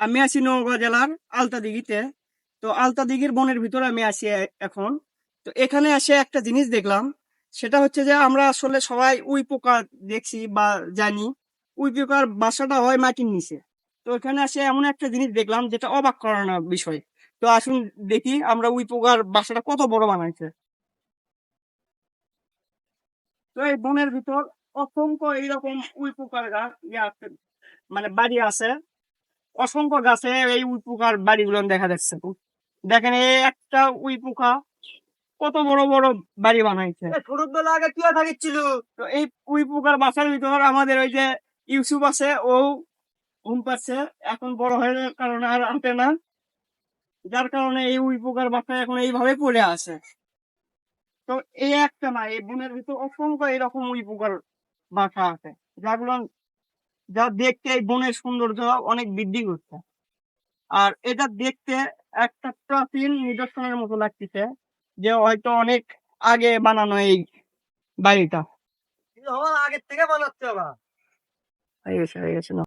আমি আছি নওগাঁ জেলার আলতা দিঘিতে। তো আলতা দিঘির বনের ভিতরে আমি আছি এখন। তো এখানে এসে একটা জিনিস দেখলাম, সেটা হচ্ছে যে আমরা আসলে সবাই উই পোকা দেখছি বা জানি, উই পোকার বাসাটা হয় মাটির নিচে। তো এখানে এসে এমন একটা জিনিস দেখলাম যেটা অবাক করানোর বিষয়। তো আসুন দেখি আমরা উই পোকার বাসাটা কত বড় বানাইছে। তো এই বনের ভিতর অসংখ্য এইরকম উই পোকার গাছ আছে, মানে বাড়ি আছে। অসংখ্য গাছে এই উই পোকার বাড়িগুলো দেখা যাচ্ছে। দেখেন এই একটা উই পোকা কত বড় বড় বাড়ি বানাইছে। ছোটবেলা আগে তুই থাকিছিল। তো এই উই পোকার বাসার ভিতর আমাদের ওই যে ইউসুফ আছে, ও ঘুম পাচ্ছে। এখন বড় হয়ে যাওয়ার কারণে আর আনতে না, যার কারণে এই উই পোকার বাসা এখন এইভাবে পড়ে আছে। তো এই একটা না, এই বনের ভিতর অসংখ্য এরকম উই পোকার বাসা আছে, যাগুলো যা দেখতে এই বনের সৌন্দর্য অনেক বৃদ্ধি করছে। আর এটা দেখতে একটা প্রাচীন নিদর্শনের মতো লাগতেছে, যে হয়তো অনেক আগে বানানো এই বাড়িটা। আগের থেকে বানাচ্ছে ওরা। হয়ে গেছে, হয়ে গেছে না।